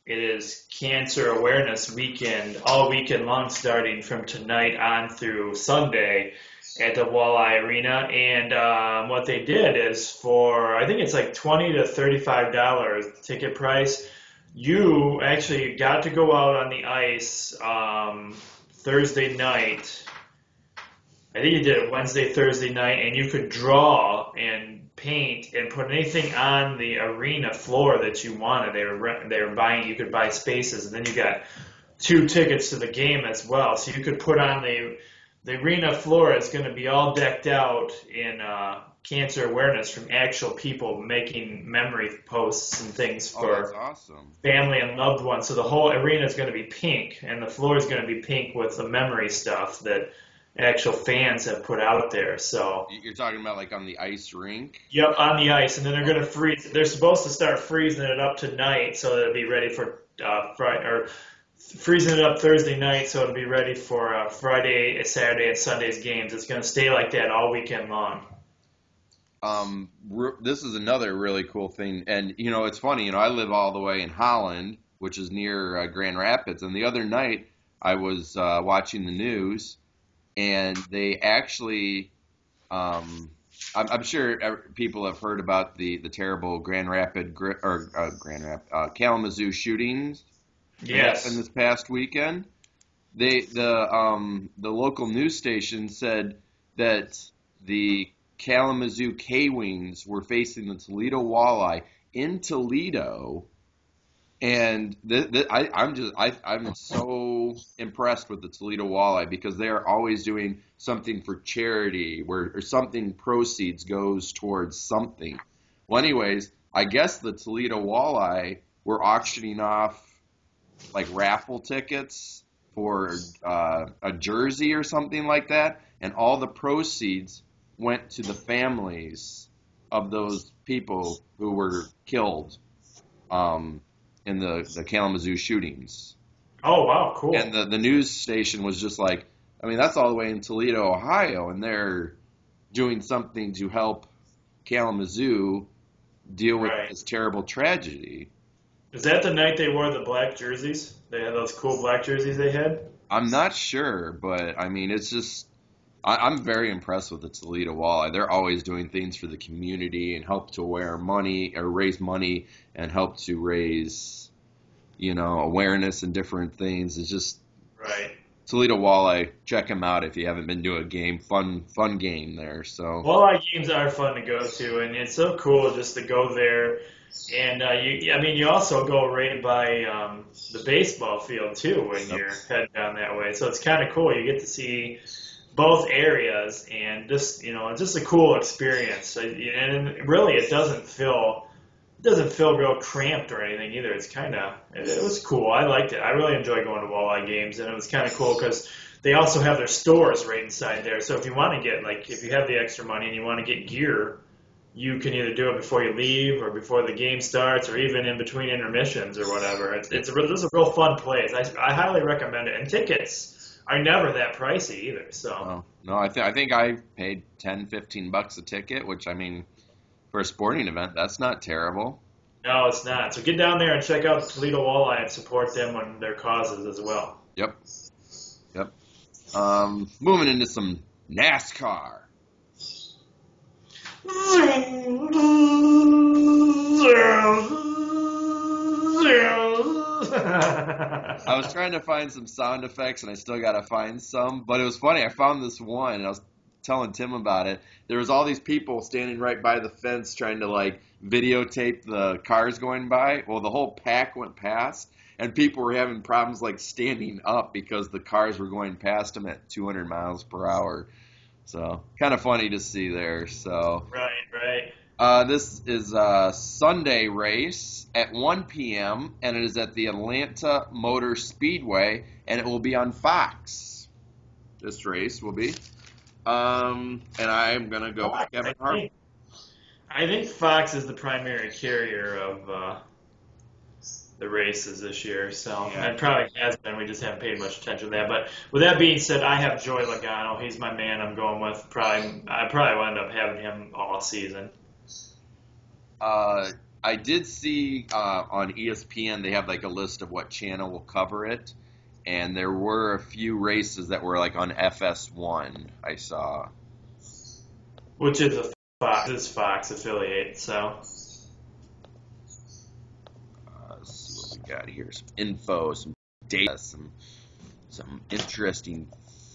it is Cancer Awareness Weekend, all weekend long, starting from tonight on through Sunday at the Walleye Arena. And what they did is for, I think it's like $20 to $35 ticket price, you actually got to go out on the ice Thursday night. I think you did it Wednesday, Thursday night, and you could draw and paint and put anything on the arena floor that you wanted. They were buying, you could buy spaces, and then you got 2 tickets to the game as well. So you could put on the arena floor is going to be all decked out in cancer awareness from actual people making memory posts and things for family and loved ones. So the whole arena is going to be pink, and the floor is going to be pink with the memory stuff that actual fans have put out there. So, You're talking about like on the ice rink? yep, on the ice, and then they're gonna freeze. They're supposed to start freezing it up tonight, so that it'll be ready for Friday, or freezing it up Thursday night, so it'll be ready for Friday, Saturday, and Sunday's games. It's gonna stay like that all weekend long. This is another really cool thing, and it's funny. I live all the way in Holland, which is near Grand Rapids, and the other night I was watching the news, and they actually, I'm sure people have heard about the terrible Kalamazoo shootings that happened Yes. this past weekend. The local news station said that the Kalamazoo K-Wings were facing the Toledo Walleye in Toledo, and I'm so impressed with the Toledo Walleye because they are always doing something for charity, or something proceeds goes towards something. Well, anyways, I guess the Toledo Walleye were auctioning off like raffle tickets for a jersey or something like that, and all the proceeds went to the families of those people who were killed in the Kalamazoo shootings. Oh wow, cool. And the news station was just like, I mean, that's all the way in Toledo, Ohio, and they're doing something to help Kalamazoo deal with Right. this terrible tragedy. Is that the night they wore the black jerseys? They had those cool black jerseys they had? I'm not sure, but I mean, it's just I'm very impressed with the Toledo Walleye. They're always doing things for the community and help to raise money and help to raise, awareness and different things. It's just Right. Toledo Walleye. Check them out if you haven't been to a game. Fun game there. So Walleye games are fun to go to, and it's so cool just to go there. And you also go right by the baseball field too when Yep. you're heading down that way. So it's kind of cool. You get to see both areas, and it's just a cool experience. And really, it doesn't feel real cramped or anything either. It was cool. I liked it. I really enjoy going to walleye games, and it was kind of cool because they also have their stores right inside there. So if you want to if you have the extra money and you want to get gear, you can either do it before you leave or before the game starts or even in between intermissions or whatever. This is a real fun place. I highly recommend it. And tickets are never that pricey either. So, no, I think I paid $10-15 a ticket, which I mean, for a sporting event, that's not terrible. no, it's not. So get down there and check out the Toledo Walleye and support them on their causes as well. Yep. Yep. Moving into some NASCAR. I was trying to find some sound effects, and I still got to find some. But it was funny. I found this one, and I was telling Tim about it. There was all these people standing right by the fence trying to, like, videotape the cars going by. Well, the whole pack went past, and people were having problems, like, standing up because the cars were going past them at 200 miles per hour. So, kind of funny to see there. So, Right. this is a Sunday race at 1 p.m., and it is at the Atlanta Motor Speedway, and it will be on Fox. This race will be. And I'm going to go with Kevin Harvick. I think Fox is the primary carrier of the races this year, so Yeah. it probably has been. We just haven't paid much attention to that. But with that being said, I have Joey Logano. He's my man. I'm going with I probably will end up having him all season. I did see on ESPN they have like a list of what channel will cover it, and there were a few races that were like on FS1 I saw. Which is Fox affiliate. So Let's see what we got here. Some info, some data, some interesting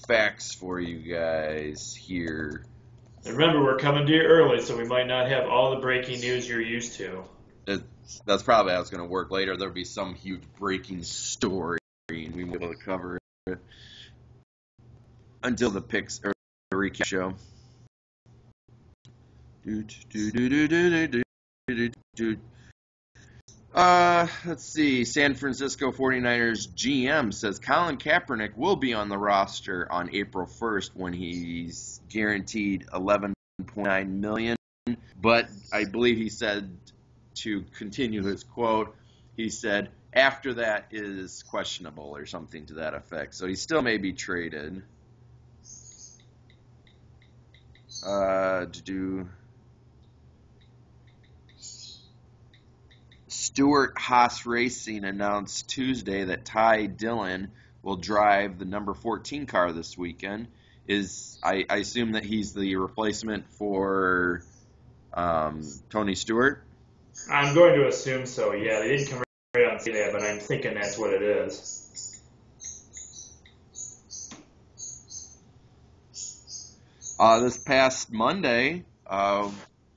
facts for you guys here. and remember, we're coming to you early, so we might not have all the breaking news you're used to. That's probably how it's going to work later. There'll be some huge breaking story, and we won't be able to cover it until the picks or the recap show. Let's see. San Francisco 49ers GM says Colin Kaepernick will be on the roster on April 1st when he's guaranteed $11.9 million. But I believe he said, to continue his quote, he said, after that is questionable or something to that effect. So he still may be traded. Stewart Haas Racing announced Tuesday that Ty Dillon will drive the number 14 car this weekend. I assume that he's the replacement for Tony Stewart? I'm going to assume so, yeah. They didn't come right on to that, but I'm thinking that's what it is. This past Monday,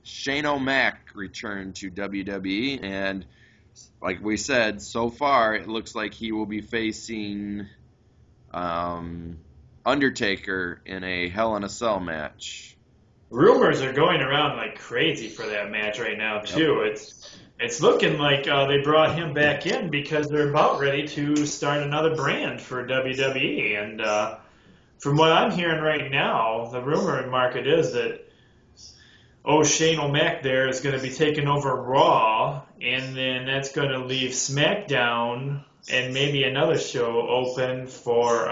Shane O'Mac returned to WWE, and like we said, so far it looks like he will be facing Undertaker in a Hell in a Cell match. Rumors are going around like crazy for that match right now, too. Yep. It's looking like they brought him back in because they're about ready to start another brand for WWE. And from what I'm hearing right now, the rumor market is that Shane O'Mac there is going to be taking over Raw, and then that's going to leave SmackDown and maybe another show open for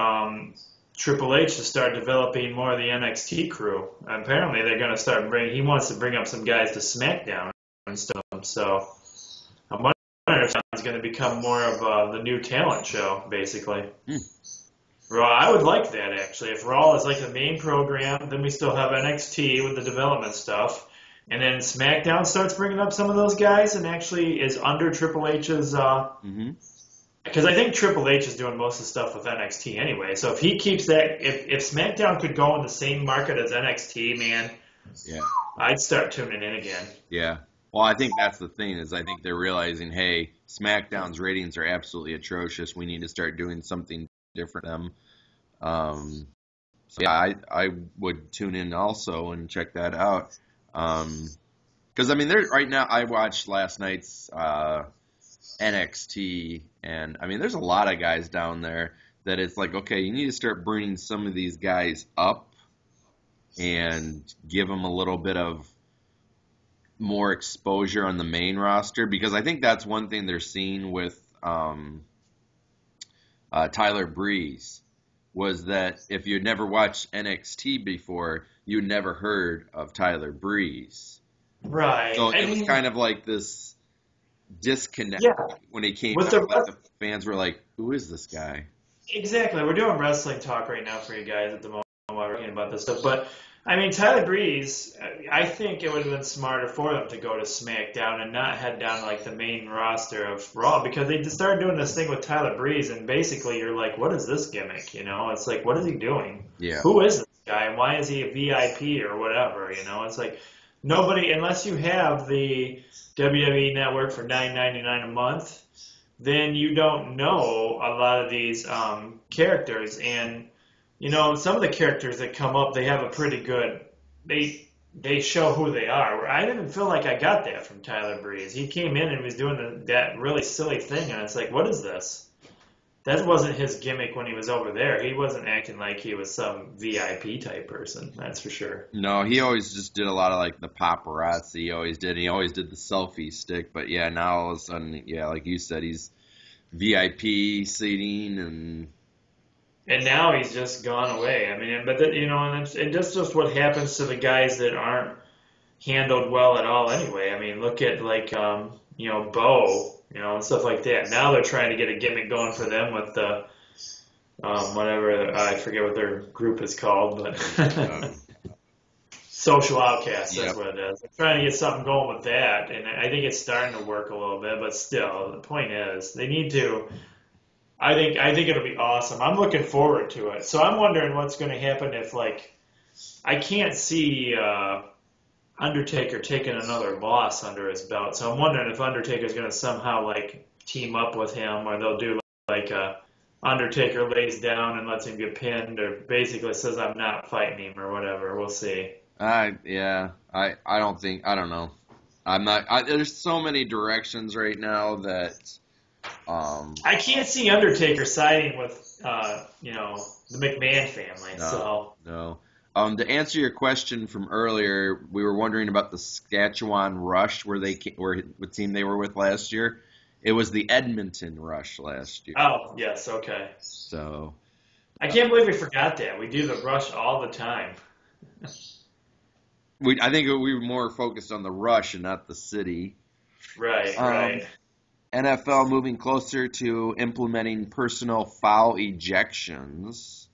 Triple H to start developing more of the NXT crew. Apparently, they're going to start he wants to bring up some guys to SmackDown and stuff. So I'm wondering if it's going to become more of the new talent show, basically. Raw, I would like that, actually. If Raw is like the main program, then we still have NXT with the development stuff. And then SmackDown starts bringing up some of those guys and actually is under Triple H's... Because I think Triple H is doing most of the stuff with NXT anyway. So if he keeps that... If SmackDown could go in the same market as NXT, man, yeah, I'd start tuning in again. Yeah. Well, I think that's the thing, is I think they're realizing, hey, SmackDown's ratings are absolutely atrocious. We need to start doing something different from them. So yeah, I would tune in also and check that out. Because I mean, right now I watched last night's NXT, and I mean, there's a lot of guys down there that it's like, okay, you need to start bringing some of these guys up and give them a little bit of more exposure on the main roster, because I think that's one thing they're seeing with Tyler Breeze, was that if you'd never watched NXT before, you'd never heard of Tyler Breeze. Right. So it was kind of like this disconnect when he came out. The fans were like, who is this guy? Exactly. We're doing wrestling talk right now for you guys at the moment while we're talking about this stuff. But, I mean, Tyler Breeze, I think it would have been smarter for them to go to SmackDown and not head down like the main roster of Raw, because they just started doing this thing with Tyler Breeze, and basically you're like, what is this gimmick? You know, it's like, what is he doing? Yeah. Who is this guy, and why is he a VIP or whatever? You know, it's like nobody, unless you have the WWE Network for $9.99 a month, then you don't know a lot of these characters. And you know, some of the characters that come up, they have a pretty good, they show who they are. I didn't feel like I got that from Tyler Breeze. He came in and was doing that really silly thing, and it's like, what is this? That wasn't his gimmick when he was over there. He wasn't acting like he was some VIP type person, that's for sure. No, he always just did a lot of like the paparazzi. He always did the selfie stick. But yeah, now all of a sudden, yeah, like you said, he's VIP seating And now he's just gone away. I mean, but you know, and that's just what happens to the guys that aren't handled well at all. Anyway, I mean, look at like you know, Bo, you know, and stuff like that. Now they're trying to get a gimmick going for them with the whatever, I forget what their group is called, but Social Outcasts. That's what it is. They're trying to get something going with that, and I think it's starting to work a little bit. But still, the point is, they need to. I think it'll be awesome. I'm looking forward to it. So I'm wondering what's going to happen if, like, I can't see Undertaker taking another loss under his belt. So I'm wondering if Undertaker's going to somehow, like, team up with him, or they'll do, like, Undertaker lays down and lets him get pinned, or basically says, I'm not fighting him, or whatever. We'll see. Yeah. I don't know. I'm not. There's so many directions right now that. I can't see Undertaker siding with, the McMahon family. No, So no. To answer your question from earlier, we were wondering about the Saskatchewan Rush, where what team they were with last year. It was the Edmonton Rush last year. oh yes, okay. So I can't believe we forgot that. We do the Rush all the time. I think we were more focused on the Rush and not the city. Right, Um, right. NFL moving closer to implementing personal foul ejections.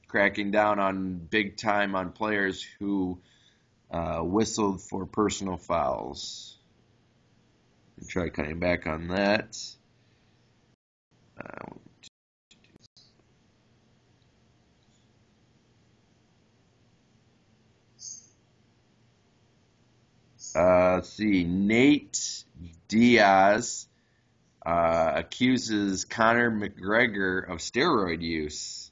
Cracking down on big time on players who whistled for personal fouls. Try cutting back on that. Let's see. Nate Diaz accuses Conor McGregor of steroid use.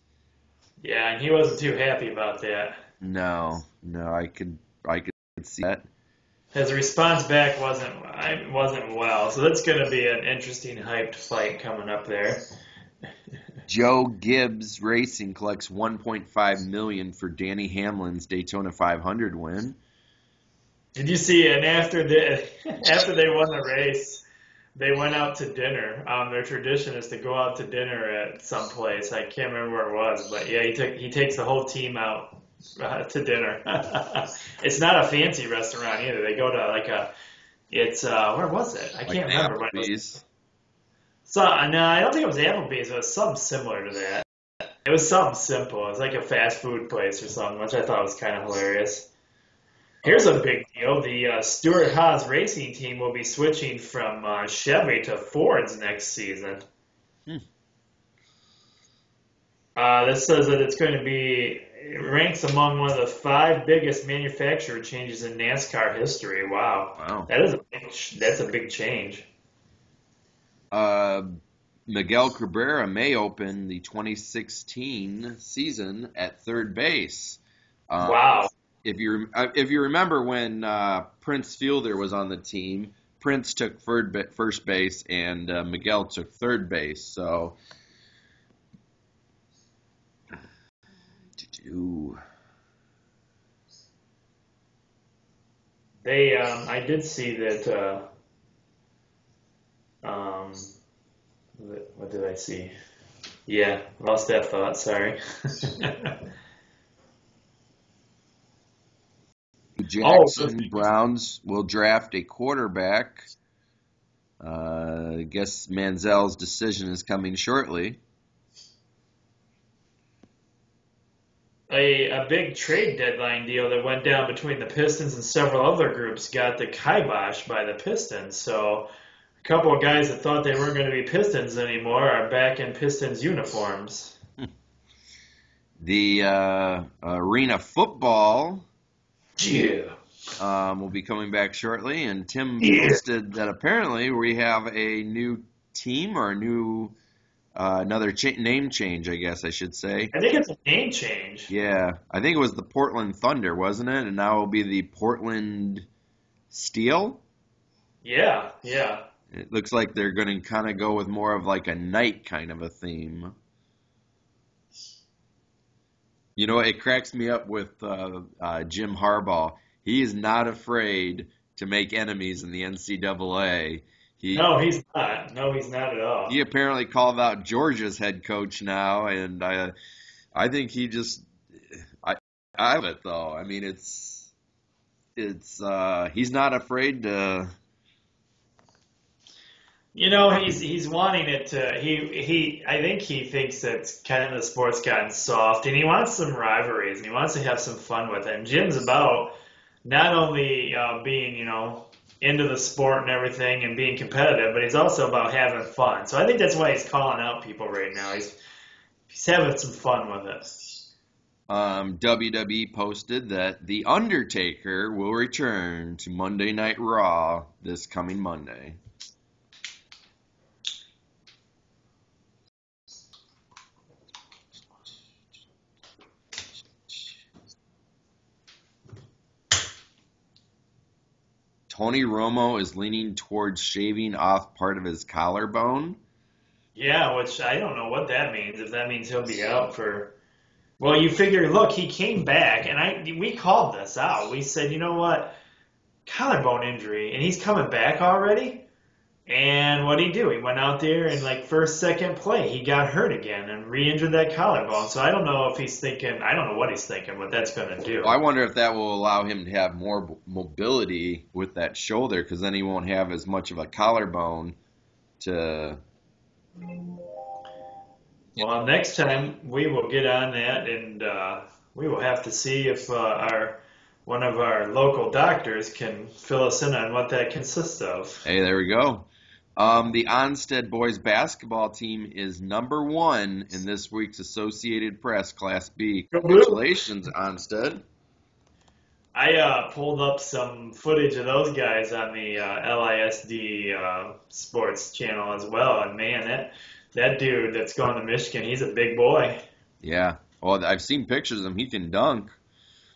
Yeah, and he wasn't too happy about that. No, I could see that. His response back wasn't well, so that's going to be an interesting, hyped fight coming up there. Joe Gibbs Racing collects $1.5 million for Danny Hamlin's Daytona 500 win. Did you see? And after they won the race, they went out to dinner. Their tradition is to go out to dinner at some place. I can't remember where it was, but yeah, he takes the whole team out to dinner. It's not a fancy restaurant either. They go to where was it? I can't remember. But it was, no, I don't think it was Applebee's. It was something similar to that. It was something simple. It was like a fast food place or something, which I thought was kind of hilarious. Here's a big deal. The Stewart Haas racing team will be switching from Chevy to Fords next season. This says that it ranks among one of the 5 biggest manufacturer changes in NASCAR history. Wow. That's a big change. Miguel Cabrera may open the 2016 season at third base. Wow. If you remember when Prince Fielder was on the team, Prince took first base and Miguel took third base. So, I did see that. What did I see? Yeah, lost that thought. Sorry. Jackson Browns will draft a quarterback. I guess Manziel's decision is coming shortly. A big trade deadline deal that went down between the Pistons and several other groups got the kibosh by the Pistons. So a couple of guys that thought they weren't going to be Pistons anymore are back in Pistons uniforms. The arena football. Yeah. Will be coming back shortly, and Tim posted that apparently we have a new team or a new another name change, I guess I should say. I think it's a name change. Yeah, I think it was the Portland Thunder, wasn't it? And now it'll be the Portland Steel. Yeah. It looks like they're going to kind of go with more of like a night kind of a theme. You know, it cracks me up with Jim Harbaugh. He is not afraid to make enemies in the NCAA. No, he's not. No, he's not at all. He apparently called out Georgia's head coach now, and I think he just I love it though. I mean, it's he's not afraid to. You know, he's wanting it to. I think he thinks that kind of the sport's gotten soft, and he wants some rivalries, and he wants to have some fun with it. And Jim's about not only being, into the sport and everything and being competitive, but he's also about having fun. So I think that's why he's calling out people right now. He's having some fun with it. WWE posted that The Undertaker will return to Monday Night Raw this coming Monday. Tony Romo is leaning towards shaving off part of his collarbone. Yeah, which I don't know what that means. If that means he'll be out for. Well, you figure, look, he came back, and we called this out. We said, you know what, collarbone injury, and he's coming back already. And what did he do? He went out there and like first, second play, he got hurt again and re-injured that collarbone. So I don't know if he's thinking. I don't know what he's thinking. What that's going to do. Well, I wonder if that will allow him to have more mobility with that shoulder, because then he won't have as much of a collarbone to. Well, next time we will get on that, and we will have to see if one of our local doctors can fill us in on what that consists of. Hey, there we go. The Onstead boys basketball team is number 1 in this week's Associated Press Class B. Congratulations, Onstead. I pulled up some footage of those guys on the LISD sports channel as well, and man, that dude that's going to Michigan, he's a big boy. Yeah. Well, I've seen pictures of him. He can dunk.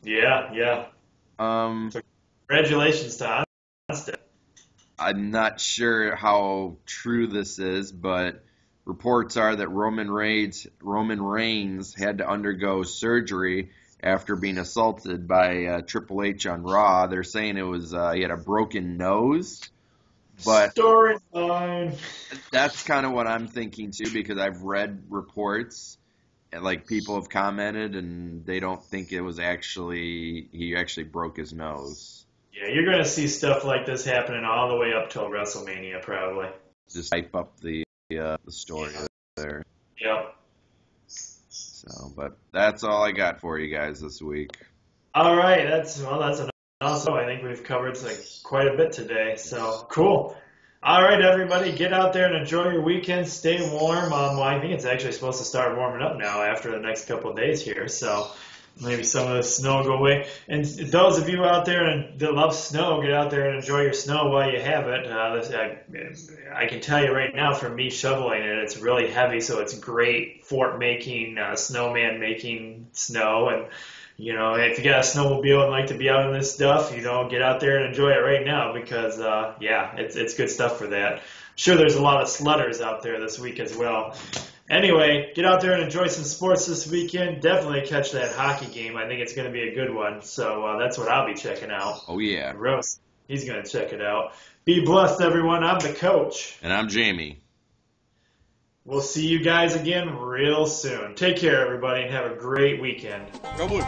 Yeah. So congratulations to Onstead. I'm not sure how true this is, but reports are that Roman Reigns had to undergo surgery after being assaulted by Triple H on Raw. They're saying it was he had a broken nose, but storyline. That's kind of what I'm thinking too, because I've read reports and like people have commented and they don't think it was he actually broke his nose. Yeah, you're going to see stuff like this happening all the way up till WrestleMania, probably. Just hype up the story there. Yep. So, but that's all I got for you guys this week. All right, that's enough. Also, I think we've covered quite a bit today. So cool. All right, everybody, get out there and enjoy your weekend. Stay warm. Well, I think it's actually supposed to start warming up now after the next couple of days here. So. Maybe some of the snow will go away. And those of you out there that love snow, get out there and enjoy your snow while you have it. I can tell you right now, from me shoveling it, it's really heavy, so it's great fort-making, snowman-making snow. And, if you got a snowmobile and like to be out in this stuff, get out there and enjoy it right now because, it's good stuff for that. I'm sure there's a lot of sledders out there this week as well. Anyway, get out there and enjoy some sports this weekend. Definitely catch that hockey game. I think it's going to be a good one. So that's what I'll be checking out. Oh, yeah. Rose, he's going to check it out. Be blessed, everyone. I'm the coach. And I'm Jamie. We'll see you guys again real soon. Take care, everybody, and have a great weekend. Go Blue.